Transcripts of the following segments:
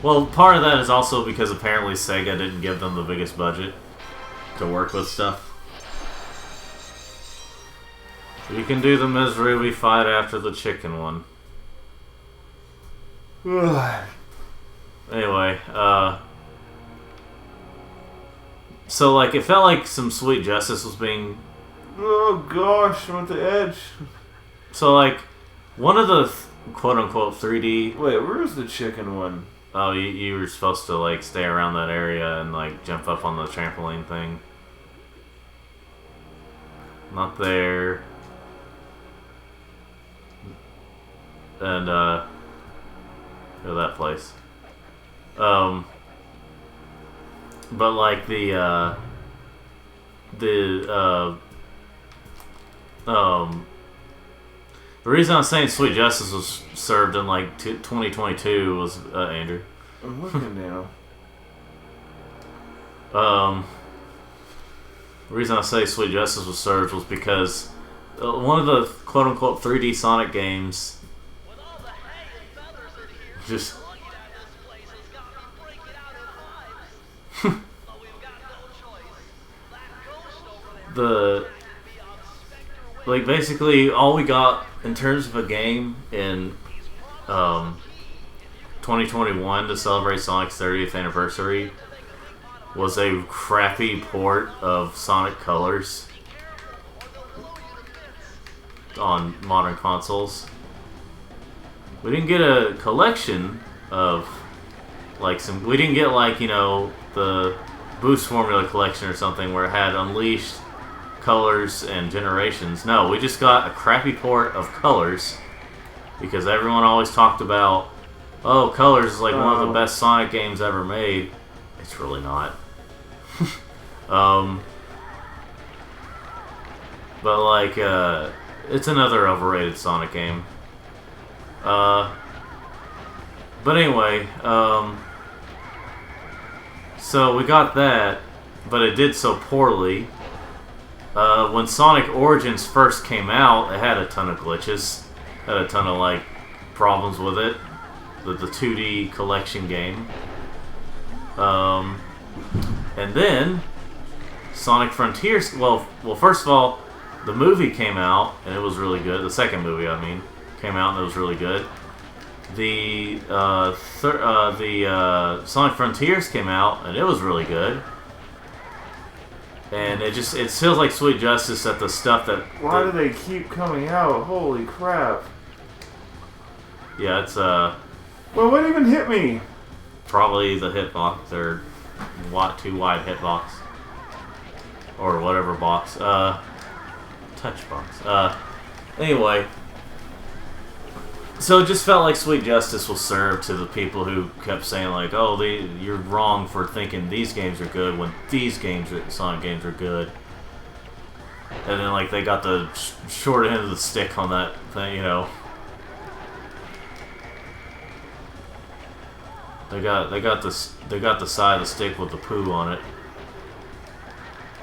Well, part of that is also because apparently Sega didn't give them the biggest budget to work with stuff. You can do the misery we fight after the chicken one. Anyway, so like it felt like some sweet justice was being. Oh gosh, I'm at the edge. So like, one of the quote unquote 3D. Wait, where's the chicken one? Oh, you were supposed to like stay around that area and like jump up on the trampoline thing. Not there. And go to that place. But like the reason I was saying Sweet Justice was served in like 2022 was Andrew. I'm looking now. The reason I say Sweet Justice was served was because one of the quote unquote 3D Sonic games just like basically all we got in terms of a game in 2021 to celebrate Sonic's 30th anniversary was a crappy port of Sonic Colors on modern consoles. We didn't get a collection of like some. We didn't get like, you know, the Boost Formula collection or something where it had Unleashed, Colors, and Generations. No, we just got a crappy port of Colors because everyone always talked about, oh, Colors is like one of the best Sonic games ever made. It's really not. But like, it's another overrated Sonic game. But anyway, so we got that, but it did so poorly. When Sonic Origins first came out, it had a ton of glitches, had a ton of like problems with it, the 2D collection game. And then Sonic Frontiers. Well, first of all, the movie came out and it was really good. The second movie, I mean, came out and it was really good. The Sonic Frontiers came out and it was really good. And it feels like Sweet Justice that the stuff that. Why do they keep coming out? Holy crap! Yeah, it's Well, what even hit me? probably the hitbox or too wide hitbox or whatever box. Touch box. Anyway. So it just felt like Sweet Justice was served to the people who kept saying like, "Oh, you're wrong for thinking these games are good when these Sonic games are good." And then like they got the short end of the stick on that thing, you know. They got the side of the stick with the poo on it.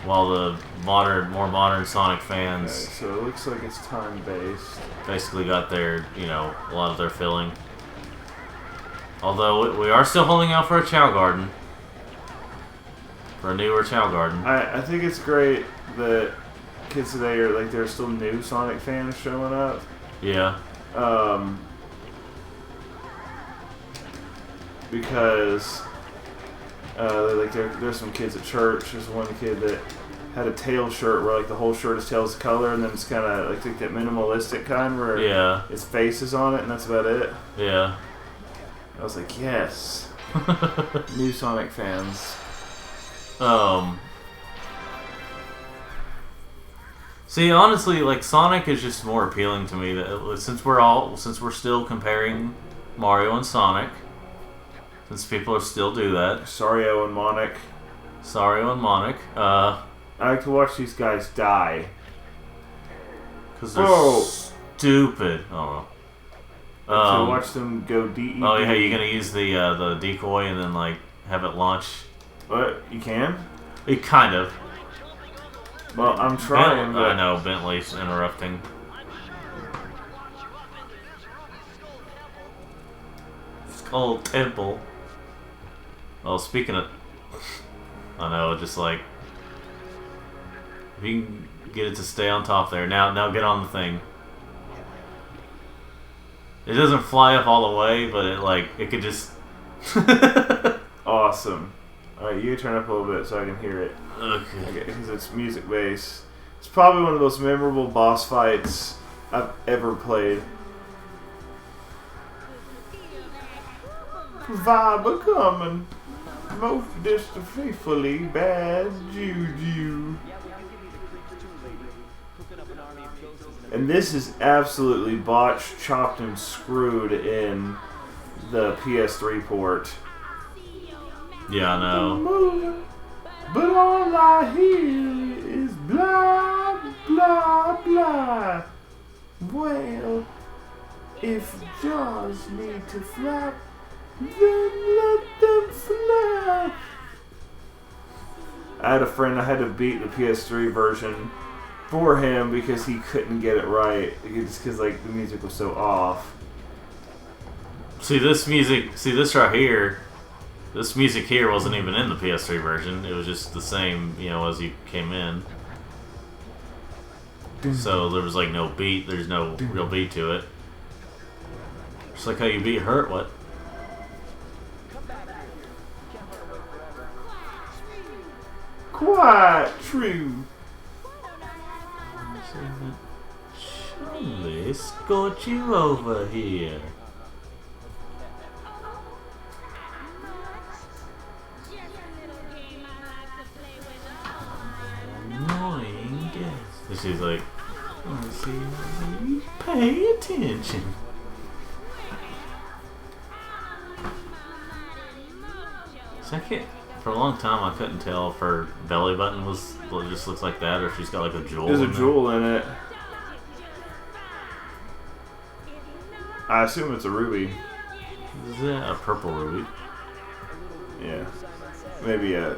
While the more modern Sonic fans, okay, so it looks like it's time-based. Basically got their, you know, a lot of their filling. Although we are still holding out for a Chow Garden. For a newer Chow Garden. I think it's great that kids today are like, there's still new Sonic fans showing up. Yeah. Because there's some kids at church. There's one kid that had a tail shirt where like the whole shirt is tails color, and then it's kind of like that minimalistic kind where his face is on it, and that's about it. Yeah. I was like, yes, new Sonic fans. See, honestly, like Sonic is just more appealing to me. That since we're still comparing Mario and Sonic. Since people still do that. Sario and Monic. I like to watch these guys die. Because they're stupid. Oh, to watch them go DED. Oh yeah, you're gonna use the decoy and then like have it launch. What? You can? It kind of. Well, I'm trying. I know Bentley's interrupting. old temple. Oh, speaking of... I know, just like... If you can get it to stay on top there. Now get on the thing. It doesn't fly up all the way, but it could just... Awesome. Alright, you turn up a little bit so I can hear it. Okay. Because it's music based. It's probably one of the most memorable boss fights I've ever played. Vibe coming. Most faithfully bad juju. And this is absolutely botched, chopped, and screwed in the PS3 port. Yeah, I know. But all I hear is blah, blah, blah. Well, if jaws need to flap, then let them flap. I had a friend, I had to beat the PS3 version for him because he couldn't get it right. Just because the music was so off. See this right here. This music here wasn't even in the PS3 version. It was just the same, as you came in. So there was no beat. There's no real beat to it. Just like how you beat Hurt. What? Quite true. Surely escort you over here. Annoying guest. And she's like, oh, see, pay attention. So I can't. For a long time, I couldn't tell if her belly button just looks like that, or if she's got a jewel. There's a jewel in it. I assume it's a ruby. Is that a purple ruby? Yeah. Maybe I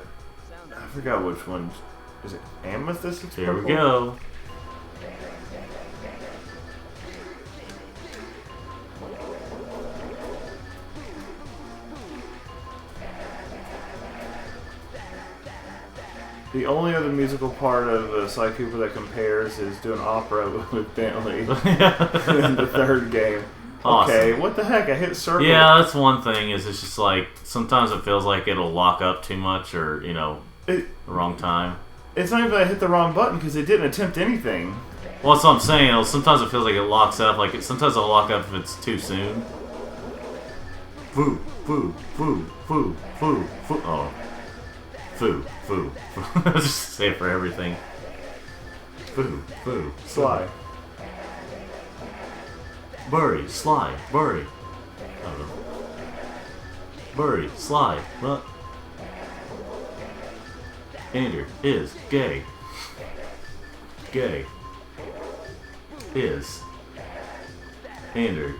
forgot which one. Is it amethyst? It's Here purple? we go. The only other musical part of Sly Cooper that compares is doing opera with Bentley in the third game. Awesome. Okay, what the heck? I hit circle. Yeah, that's one thing. Is it's just sometimes it feels like it'll lock up too much, or the wrong time. It's not even that I hit the wrong button because it didn't attempt anything. Well, that's what I'm saying. Sometimes it feels like it locks up. Sometimes it'll lock up if it's too soon. Foo, foo, foo, foo, foo, foo. Oh. Foo, foo, foo. Just say it for everything. Foo, foo. Sly. Bury, Sly, bury. I don't know. Bury, Sly, what? Andrew is gay. Gay. Is. Andrew.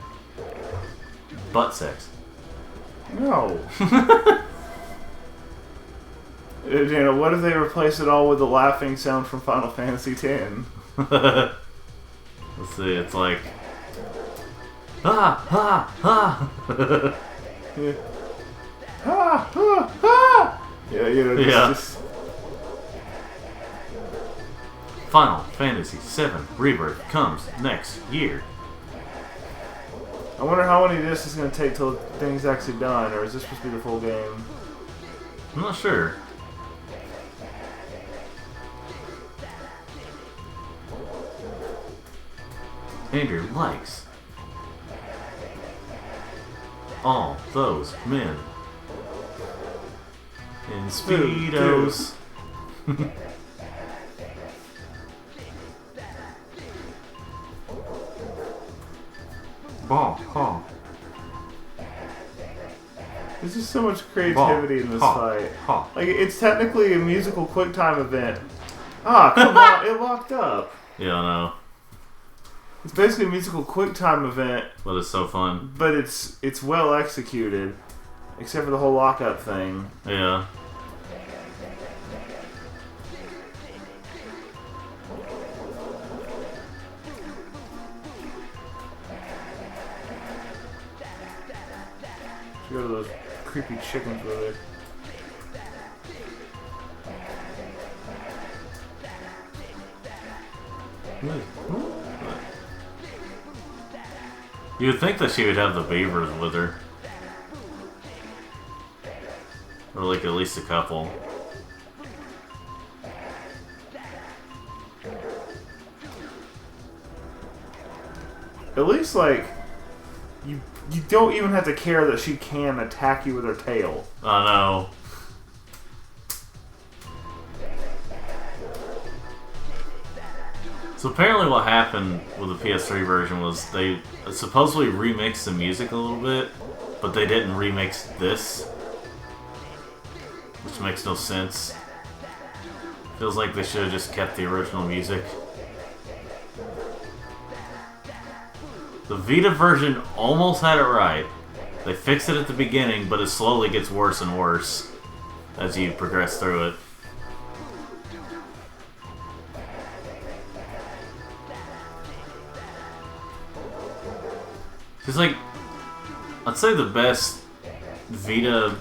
Butt sex. No. What if they replace it all with the laughing sound from Final Fantasy X? Let's see, it's like... Ha, ha, ha! Yeah. Ha, ha, ha! Yeah, just... Final Fantasy VII Rebirth comes next year. I wonder how many of this is going to take till the thing's actually done, or is this supposed to be the full game? I'm not sure. Andrew likes all those men in speedos. Ball, ha. There's just so much creativity in this fight. Ha. It's technically a musical QuickTime event. Ah, come on, it locked up. Yeah, I know. It's basically a musical QuickTime event. But it's so fun. But it's well executed. Except for the whole lockup thing. Yeah. Should go to those creepy chickens over there. You would think that she would have the beavers with her. Or like at least a couple. At least like you don't even have to care that she can attack you with her tail. I know. So apparently what happened with the PS3 version was they supposedly remixed the music a little bit, but they didn't remix this. Which makes no sense. Feels like they should have just kept the original music. The Vita version almost had it right. They fixed it at the beginning, but it slowly gets worse and worse as you progress through it. It's like, I'd say the best Vita...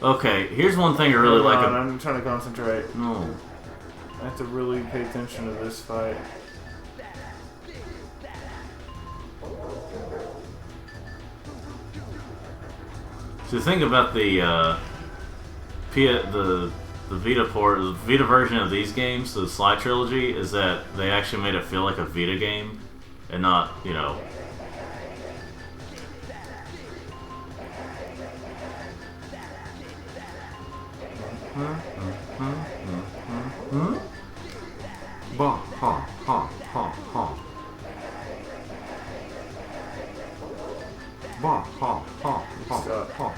Okay, here's one thing I really like. I'm trying to concentrate. No. I have to really pay attention to this fight. So the thing about the Vita port, the Vita version of these games, the Sly Trilogy, is that they actually made it feel like a Vita game, and not, you know. Bah, ha, ha, ha, ha. Bah, ha, ha, ha, ha, ha.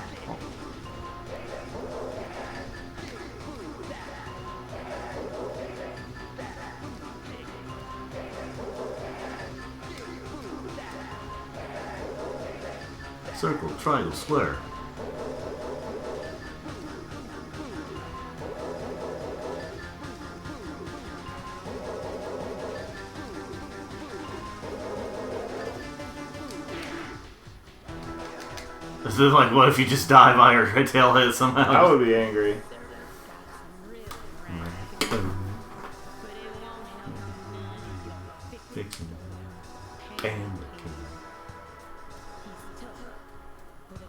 Circle, triangle, square. Is it like, what if you just die by her tail hit somehow? I would be angry.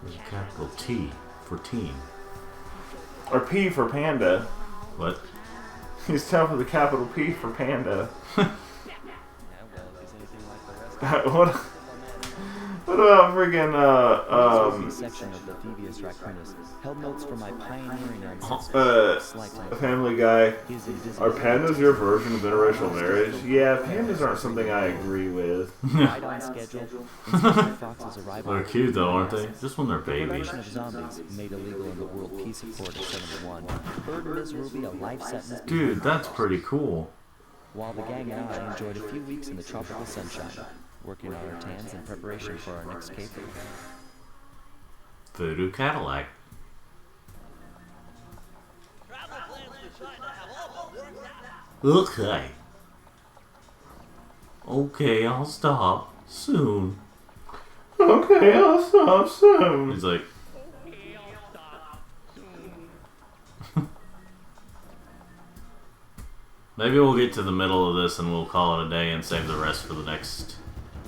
There's a capital T for team. Or P for panda. What? He's tough with a capital P for panda. What about friggin' section of the Thievius Raccoonus held notes for my pioneering a Family Guy. Are pandas your version of interracial marriage? Yeah, pandas aren't something I agree with. Right on schedule. They're cute though, aren't they? Just when they're babies. Production of zombies made illegal in the World Peace Accord of 71. Burden Ms. Ruby a life sentence. Dude, that's pretty cool. While the gang and I enjoyed a few weeks in the tropical sunshine, working on our tans in preparation for our next caper. Voodoo Cadillac. Okay. Okay, I'll stop soon. Okay, I'll stop soon. He's like, maybe we'll get to the middle of this and we'll call it a day and save the rest for the next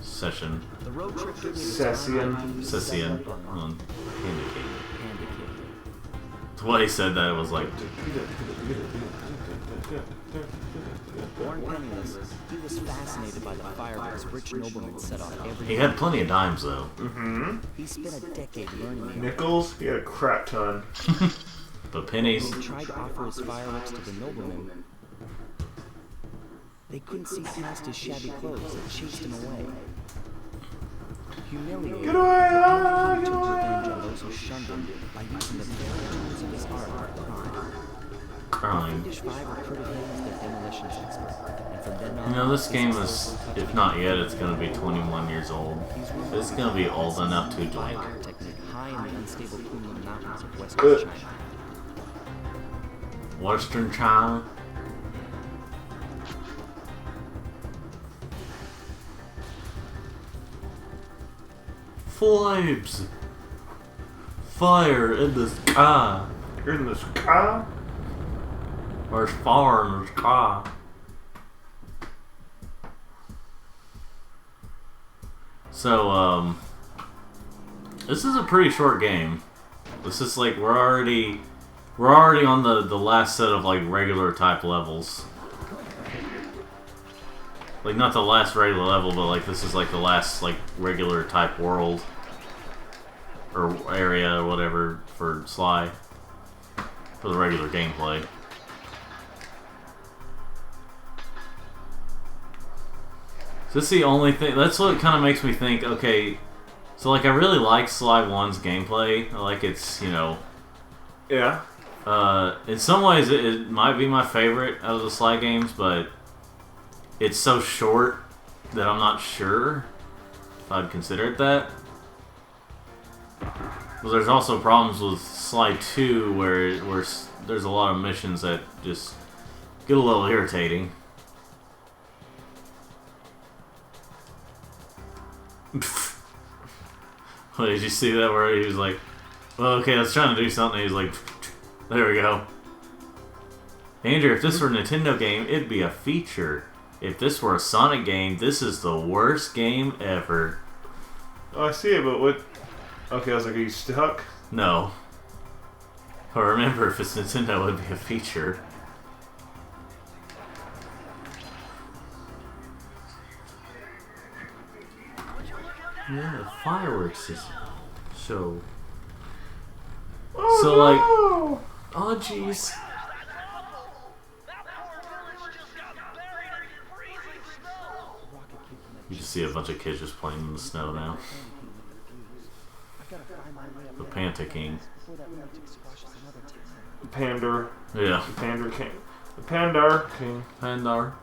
session. The road trip Session on Candy King. The way he said that, it was like... Born penniless, he was fascinated by the fireworks rich noblemen set off every He had plenty of dimes, though. Mm-hmm. He spent a decade learning. Nickels? He had a crap ton. But pennies... When he tried to offer his fireworks to the noblemen, they couldn't see past his shabby clothes and chased him away. Humiliated, Get away! he Get took away! revenge on those who shunned him by using the very tools of his art for crime. crime. Fiendish Five recruited him as their demolitions expert, and from then on, You know, this game is, if not yet, it's going to be 21 years old. It's going to be old enough to drink. technique high in the unstable Kunlun mountains of western China. Western China. Flames. Fire in the sky. In the sky? There's fire in the sky. So, this is a pretty short game. This is like, we're already on the last set of like regular type levels. Like, not the last regular level, but like this is like the last like regular type world or area or whatever for Sly, for the regular gameplay. So this is the only thing. That's what kind of makes me think. Okay, so like I really like Sly 1's gameplay. I like its, you know. Yeah. In some ways, it might be my favorite out of the Sly games, but it's so short that I'm not sure if I'd consider it that. But there's also problems with Sly 2 where there's a lot of missions that just get a little irritating. Well, did you see that where he was like, well, okay, I was trying to do something, he was like, there we go. Andrew, if this were a Nintendo game, it'd be a feature. If this were a Sonic game, this is the worst game ever. Oh, I see it, but what... Okay, I was like, are you stuck? No. But remember, if it's Nintendo, it'd be a feature. Yeah, fireworks is show. Oh, so no! like, oh jeez. You just see a bunch of kids just playing in the snow now. The Panta King. Pandar. Yeah. The Pandar King. The Pandar King. Pandar.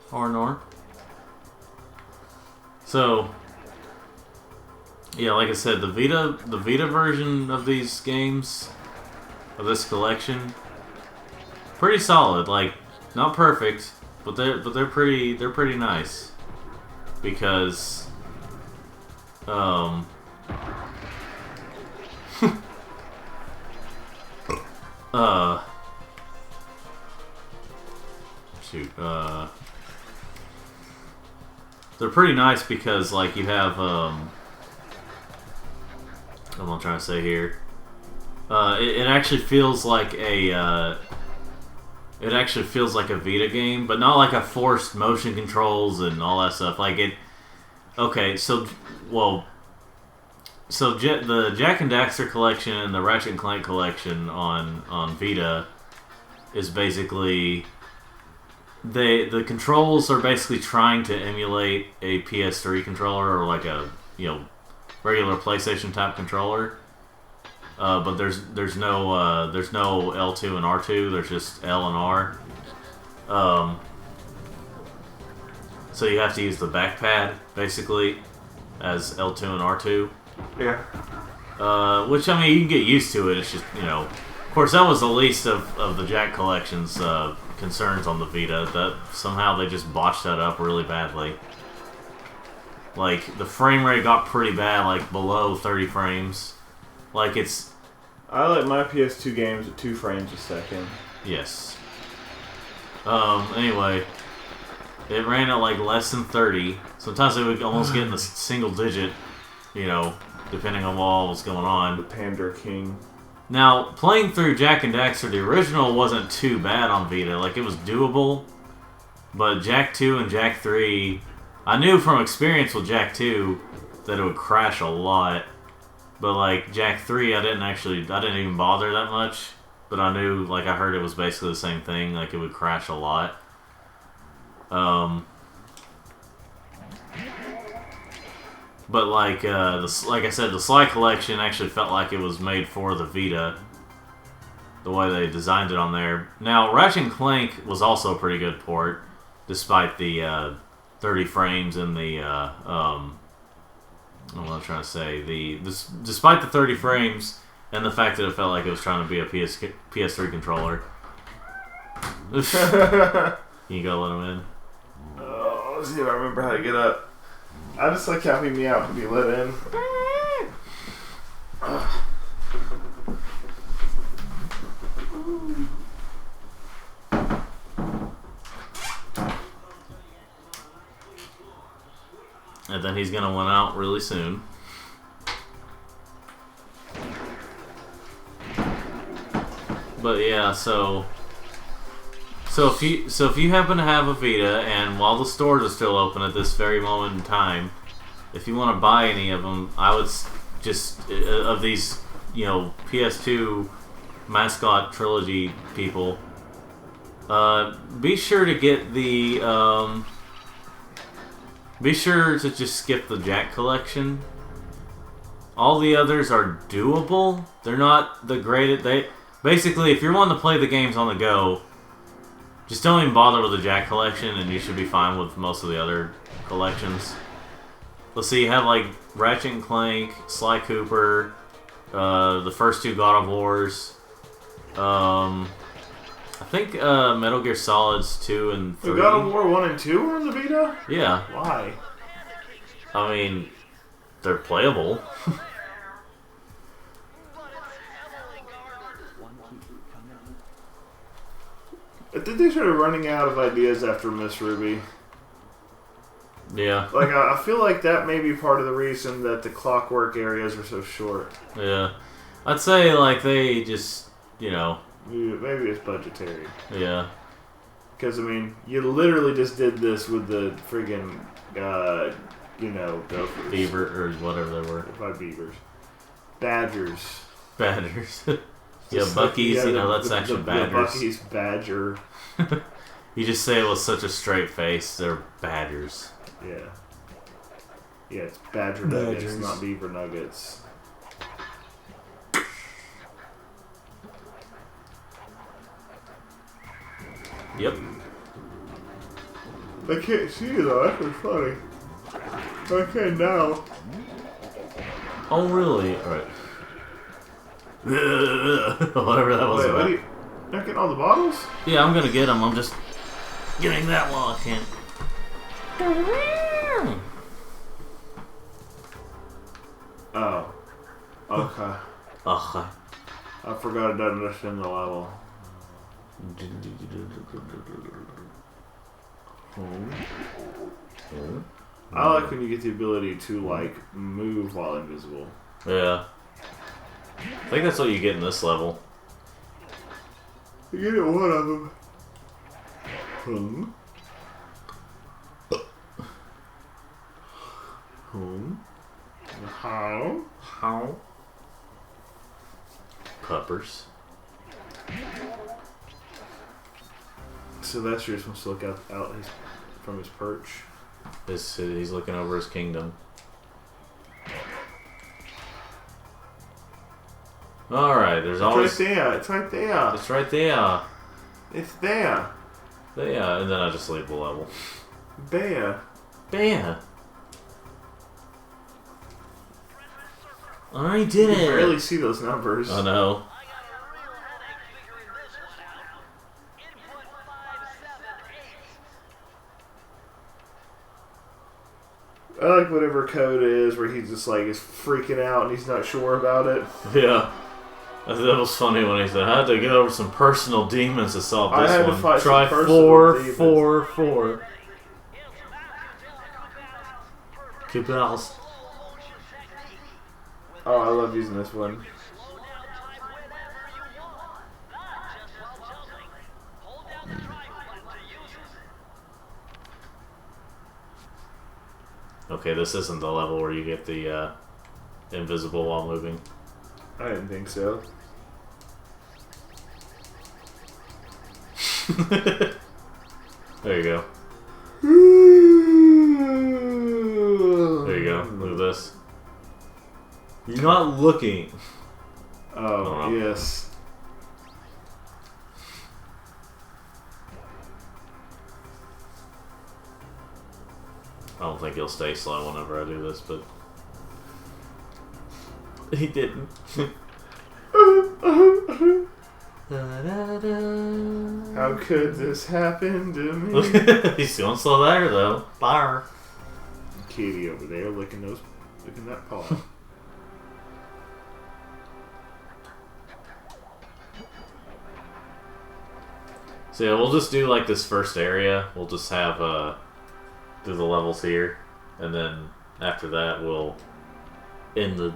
Ornor. So, yeah, like I said, the Vita version of these games, of this collection, pretty solid. Like, not perfect, but they're pretty nice. Because, they're pretty nice because, like, you have, what am I trying to say here? It actually feels like a, it actually feels like a Vita game, but not like a forced motion controls and all that stuff. Like it. Okay, so the Jak and Daxter collection and the Ratchet and Clank collection on Vita is basically the controls are basically trying to emulate a PS3 controller or like a regular PlayStation type controller. But there's no L2 and R2. There's just L and R. So you have to use the back pad basically as L2 and R2. Yeah. Which, I mean, you can get used to it. It's just, of course, that was the least of the Jak collection's concerns on the Vita. That somehow they just botched that up really badly. Like, the frame rate got pretty bad, like below 30 frames. Like, it's... I like my PS2 games at 2 frames a second. Yes. Anyway, it ran at like less than 30. Sometimes it would almost get in the single digit, depending on what was going on. The Pandar King. Now, playing through Jak and Daxter, the original wasn't too bad on Vita. Like, it was doable. But Jak 2 and Jak 3, I knew from experience with Jak 2 that it would crash a lot. But like Jak 3, I didn't even bother that much. But I knew, like, I heard it was basically the same thing. Like, it would crash a lot. But like, like I said, the Sly collection actually felt like it was made for the Vita. The way they designed it on there. Now, Ratchet and Clank was also a pretty good port, despite the 30 frames and the what am I trying to say? Despite the 30 frames and the fact that it felt like it was trying to be a PS3 controller. You gotta let him in. Oh, let's see if I remember how to get up. I just like how he meowed to be let in. And then he's gonna win out really soon. But yeah, so if you happen to have a Vita, and while the stores are still open at this very moment in time, if you want to buy any of them, I would just of these, you know, PS2 mascot trilogy people. Be sure to get the. Be sure to just skip the Jack collection. All the others are doable. They're not the greatest. Basically, if you're wanting to play the games on the go, just don't even bother with the Jack collection, and you should be fine with most of the other collections. Let's see, you have like Ratchet and Clank, Sly Cooper, the first two God of Wars. I think Metal Gear Solids 2 and 3. The God of War 1 and 2 were in the Vita? Yeah. Why? I mean, they're playable. I think they started running out of ideas after Miss Ruby. Yeah. Like, I feel like that may be part of the reason that the Clockwork areas are so short. Yeah. I'd say, like, they just, you know... Maybe it's budgetary. Yeah. Because, I mean, you literally just did this with the friggin', you know, gophers. Beaver, or whatever they were. By beavers. Badgers. Badgers. Yeah, Bucky's, you know, that's actually badgers. The Bucky's badger. You just say it with such a straight face. They're badgers. Yeah. Yeah, it's badger nuggets, not beaver nuggets. Yep. I can't see you though, that was funny. I can now. Oh, really? Alright. Whatever that was. Wait, what are you not getting all the bottles? Yeah, I'm gonna get them. I'm just getting that while I can. Oh. Okay. Okay. I forgot it doesn't list in the level. I like when you get the ability to, like, move while invisible. Yeah. I think that's what you get in this level. You get one of them. How? Puppers. So that's you're supposed to look out from his perch. He's looking over his kingdom. Alright, there's always... It's right there. It's right there. It's right there. It's there. There, and then I just leave the level. There. There. I did it. You can barely see those numbers. I know. I like whatever code it is where he's just like is freaking out and he's not sure about it. Yeah. That was funny when he said, I had to get over some personal demons to solve this I had one. to fight Try some 4-4-4. Keep it else. Oh, I love using this one. Okay, this isn't the level where you get the invisible while moving. I didn't think so. There you go. There you go. Look at this. You're not looking. Oh, yes. I don't think he'll stay slow whenever I do this, but... He didn't. How could this happen to me? He's going slow there, though. Fire. Kitty over there licking that paw. So yeah, we'll just do like this first area. We'll just have do the levels here, and then after that we'll end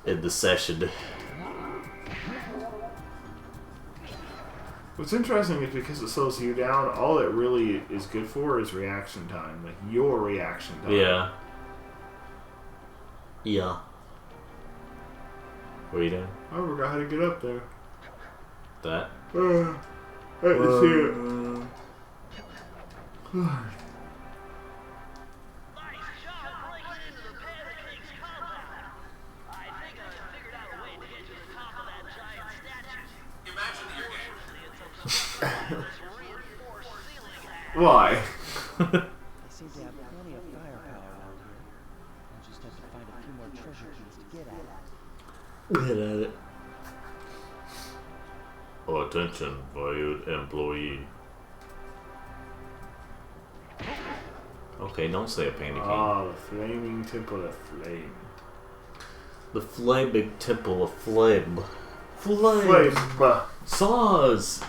the session. What's interesting is because it slows you down, all it really is good for is reaction time. Like, your reaction time. Yeah. Yeah. What are you doing? I forgot how to get up there. That? I didn't see it. Why? They seem to have plenty of firepower around here. I'll just have to find a few more treasure keys to get at it. Get at it. Attention, valued employee. Okay, don't say a panicking. Ah, the flaming temple of flame. The flaming temple of flame. Flame. Saws!